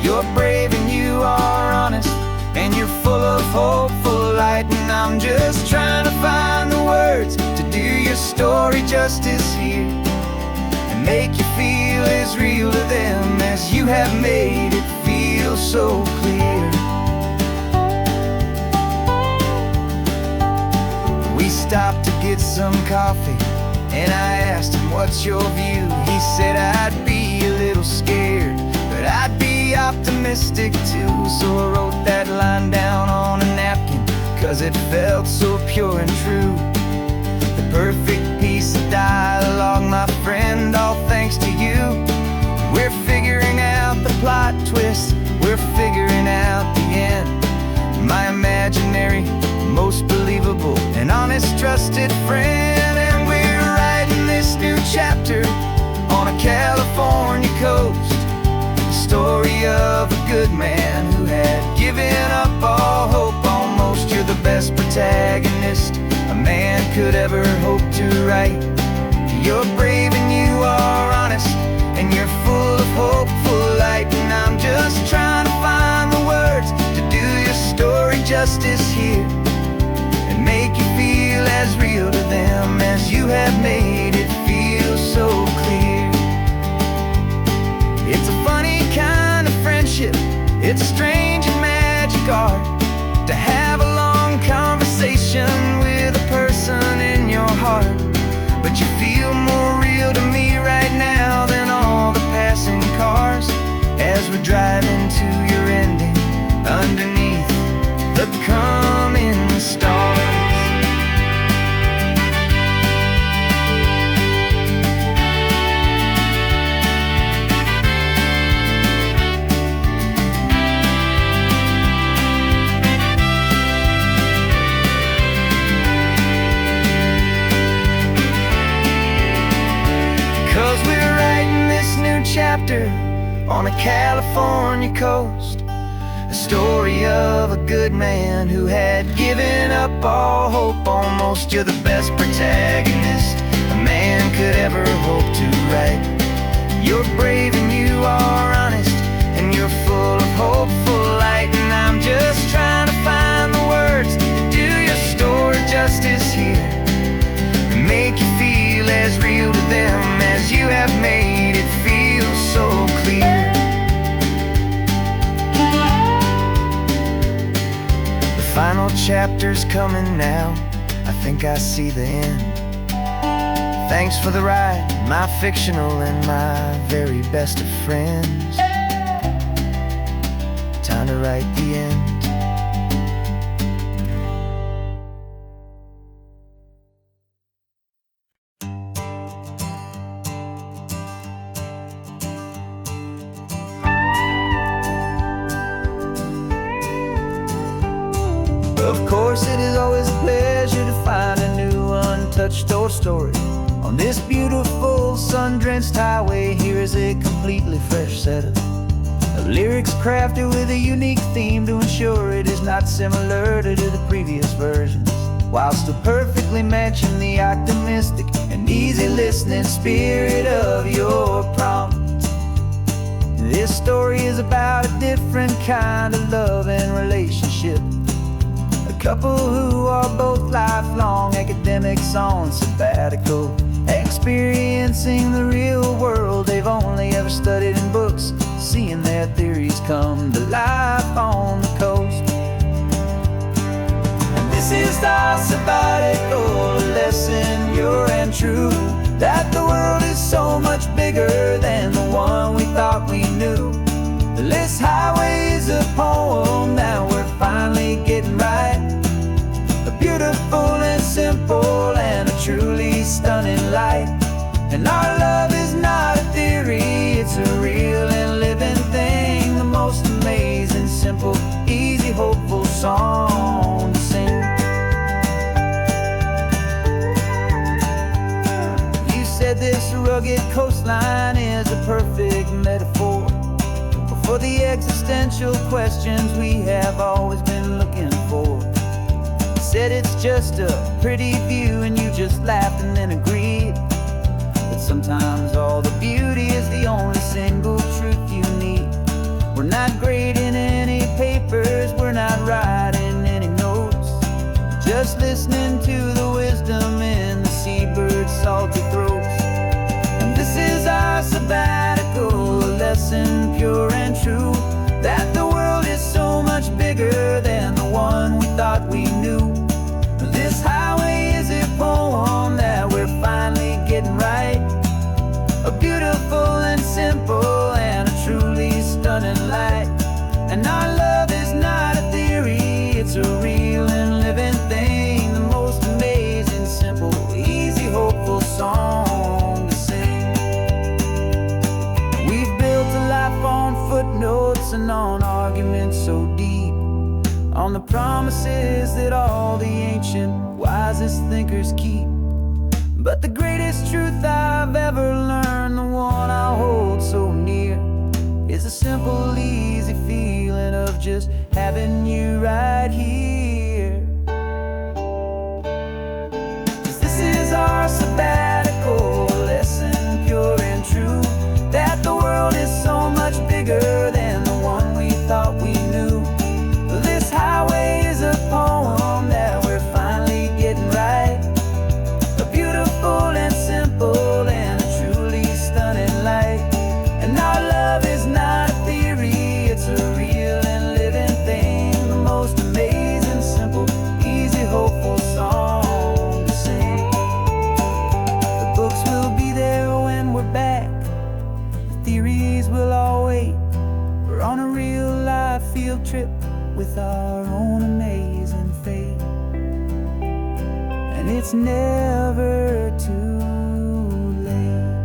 You're brave and you are honest, and you're full of hopeful light. And I'm just trying to find the words to do your story justice here, make you feel as real to them as you have made it feel so clear. We stopped to get some coffee, and I asked him, what's your view? He said, I'd be a little scared, but I'd be optimistic too. So I wrote that line down on a napkin, 'cause it felt so pure and true. The perfect piece of dialogue, my friend, all thanks to you. We're figuring out the plot twist, we're figuring out the end. My imaginary, most believable and honest trusted friend. And we're writing this new chapter on a California coast, the story of a good man who had given up all hope almost. You're the best protagonist a man could ever hope to write. You're brave and you are honest, and you're full of hopeful light. And I'm just trying to find the words to do your story justice here, and make you feel as real to them as you have made it feel so clear. It's a funny kind of friendship, it's a strange and magic art to have a long conversation with a person in your heart. But you feel more real to me right now than all the passing cars, as we're driving to your ending underneath the coming stars. Chapter on a California coast, The story of a good man who had given up all hope almost. You're the best protagonist a man could ever hope to write. You're brave and you are honest, and you're full of hopeful light. And I'm just trying to find the words to do your story justice here, and make you feel as real to them as you have made it feel so clear. The final chapter's coming now, I think I see the end. Thanks for the ride, my fictional and my very best of friends. Time to write the end. Of course, it is always a pleasure to find a new untouched old story. On this beautiful sun-drenched highway, here is a completely fresh set of lyrics crafted with a unique theme to ensure it is not similar to the previous versions, while still perfectly matching the optimistic and easy listening spirit of your prompt. This story is about a different kind of love and relationship. A couple who are both lifelong academics on sabbatical, experiencing the real world they've only ever studied in books, seeing their theories come to life on the coast. And this is our sabbatical lesson, pure and true, that the world is so much bigger than the one we thought we knew. This highway is a poem that we're finally getting right. A beautiful and simple and a truly stunning light. And our love is not a theory, it's a real and living thing. The most amazing, simple, easy, hopeful song to sing. You said this rugged coastline is a perfect metaphor for the existential questions we have always been looking for. You said it's just a pretty view and you just laughed and then agreed. But sometimes all the beauty is the only single truth you need. We're not grading any papers, we're not writing any notes, just listening to the wisdom in the seabird's salty throats. And this is our sabbatical lesson, pure and true, that the world is so much bigger than the one we thought we knew. This highway is a poem that we're finally getting right. A beautiful and simple and a truly stunning light. And our love is not a theory, it's a real and living thing. The most amazing, simple, easy, hopeful song to sing. We've built a life on footnotes and on arguments so deep, on the promises that all the ancient, wisest thinkers keep. But the greatest truth I've ever learned, the one I hold so near, is a simple, easy feeling of just having you right here. 'Cause this is our sabbatical lesson, pure and true, that the world is so much bigger than the one we thought we knew. This highway is a poem that we're finally getting right. A beautiful and simple and a truly stunning light. And our love is not a theory, it's a real and living thing. The most amazing, simple, easy, hopeful song to sing. The books will be there when we're back, the theories will all wait. We're on a real life field trip with our own amazing fate. And it's never too late.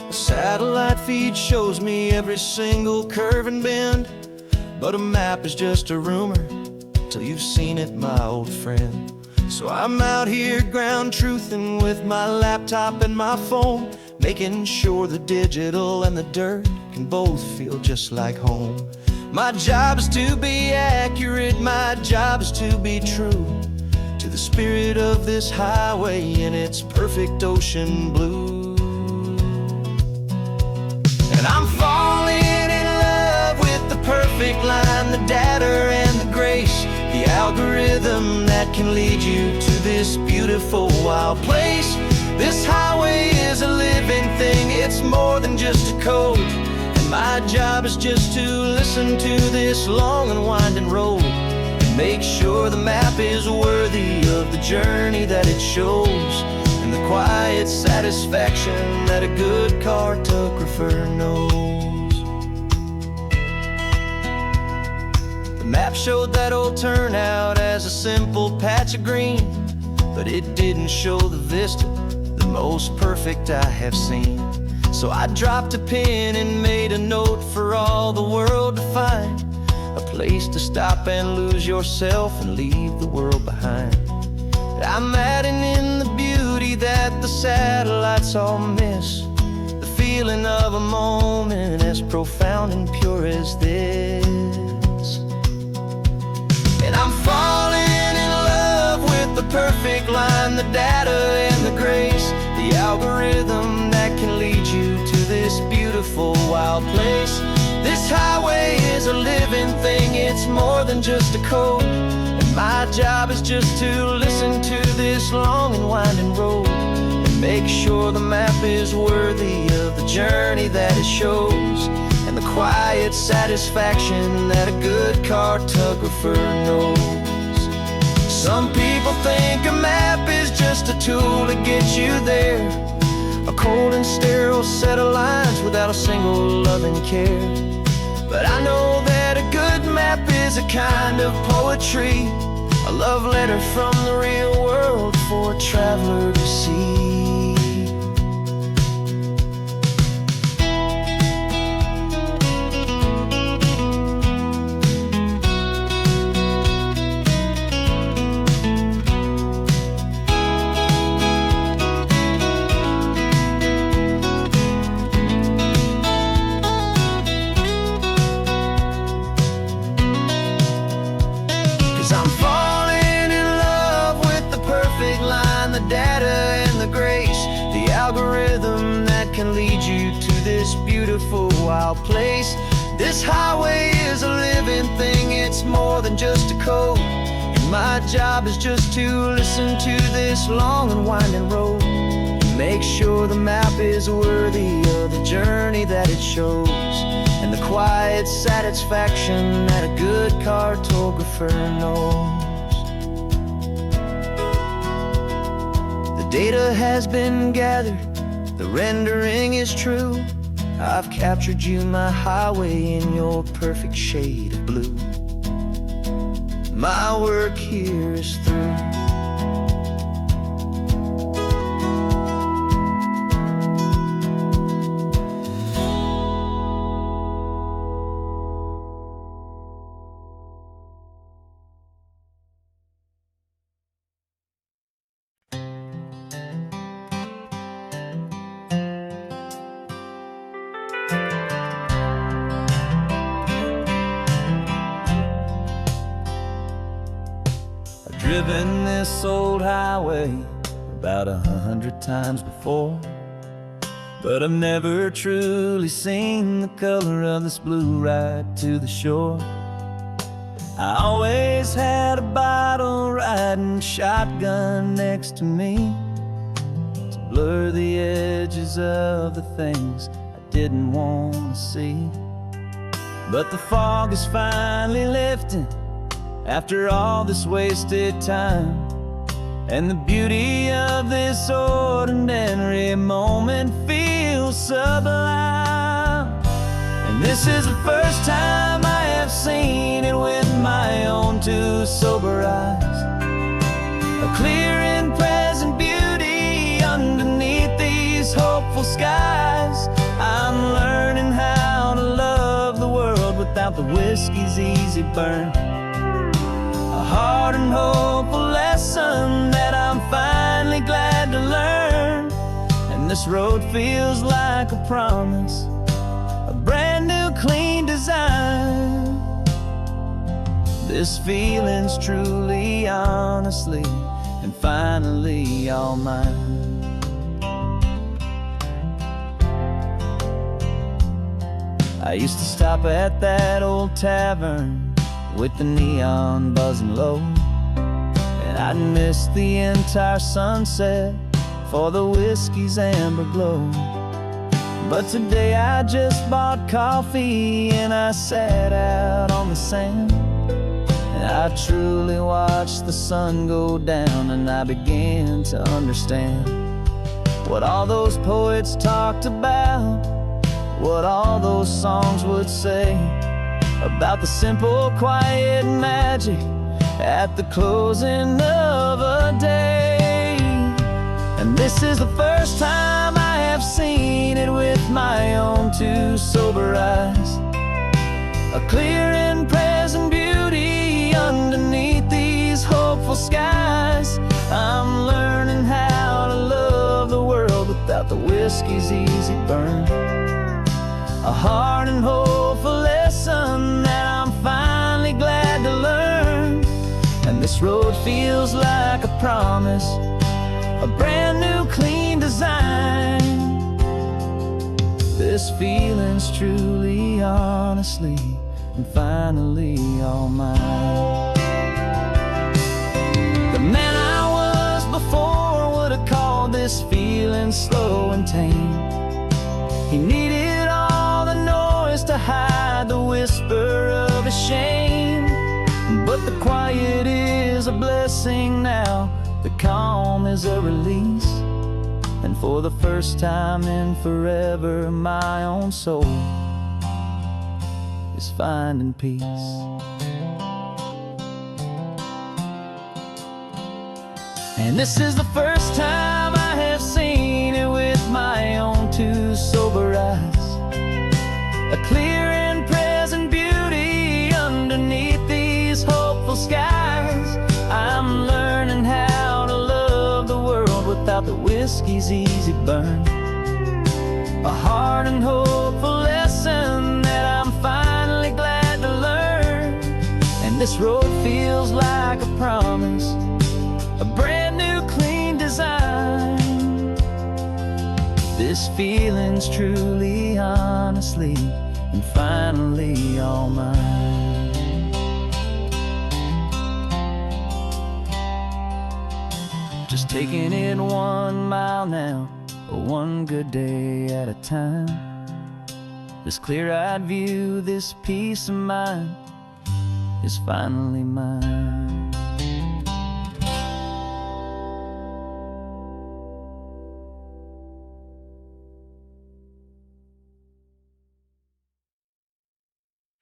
A satellite feed shows me every single curve and bend, but a map is just a rumor till you've seen it, my old friend. So I'm out here ground truthing with my laptop and my phone, making sure the digital and the dirt can both feel just like home. My job is to be accurate, my job is to be true to the spirit of this highway in its perfect ocean blue. And I'm falling in love with the perfect line, the data and the grace, the algorithm that can lead you to this beautiful wild place. This highway is a living thing, it's more than just a code. And my job is just to listen to this long and winding road and make sure the map is worthy of the journey that it shows, and the quiet satisfaction that a good cartographer knows. The map showed that old turnout as a simple patch of green, but it didn't show the vista, the most perfect I have seen. So I dropped a pin and made a note for all the world to find, a place to stop and lose yourself and leave the world behind. I'm adding in the beauty that the satellites all miss, the feeling of a moment as profound and pure as this. And I'm falling in love with the perfect line, the data and the grace, the algorithm that can lead you to this beautiful wild place. This highway is a living thing, it's more than just a code. And my job is just to listen to this long and winding road and make sure the map is worthy of the journey that it shows, and the quiet satisfaction that a good cartographer knows. Some people think a map is just a tool to get you there, a cold and sterile set of lines without a single loving care. But I know that a good map is a kind of poetry, a love letter from the real world for a traveler to see. I'm falling in love with the perfect line, the data and the grace, the algorithm that can lead you to this beautiful wild place. This highway is a living thing, it's more than just a code. And my job is just to listen to this long and winding road and make sure the map is worthy of the journey that it shows, and the quiet satisfaction that a good cartographer knows. The data has been gathered, the rendering is true. I've captured you, my highway, in your perfect shade of blue. My work here is through. Driven this old highway about 100 times before, but I've never truly seen the color of this blue right to the shore. I always had a bottle riding shotgun next to me to blur the edges of the things I didn't want to see. But the fog is finally lifting after all this wasted time, and the beauty of this ordinary moment feels sublime. And this is the first time I have seen it with my own two sober eyes, a clear and present beauty underneath these hopeful skies. I'm learning how to love the world without about the whiskey's easy burn. A hard and hopeful lesson that I'm finally glad to learn. And this road feels like a promise, a brand new clean design. This feeling's truly, honestly, and finally all mine. I used to stop at that old tavern with the neon buzzing low, and I'd miss the entire sunset for the whiskey's amber glow. But today I just bought coffee and I sat out on the sand, and I truly watched the sun go down, and I began to understand what all those poets talked about, what all those songs would say about the simple, quiet magic at the closing of a day. And this is the first time I have seen it with my own two sober eyes, a clear and present beauty underneath these hopeful skies. I'm learning how to love the world without the whiskey's easy burn. A hard and hopeful lesson that I'm finally glad to learn. And this road feels like a promise, a brand new clean design. This feeling's truly, honestly, and finally all mine. The man I was before would have called this feeling slow and tame. He needed all the noise to hide the whisper of his shame. But the quiet is a blessing now, the calm is a release. And for the first time in forever, my own soul is finding peace. And this is the first time I have seen it with my own two sober eyes, a clear and present beauty underneath these hopeful skies. I'm learning how to love the world without the whiskey's easy burn. A hard and hopeful lesson that I'm finally glad to learn. And this road feels like a promise, a brand new clean design. This feeling's truly, honestly, and finally all mine. Just taking it 1 mile now, one good day at a time. This clear-eyed view, this peace of mind is finally mine.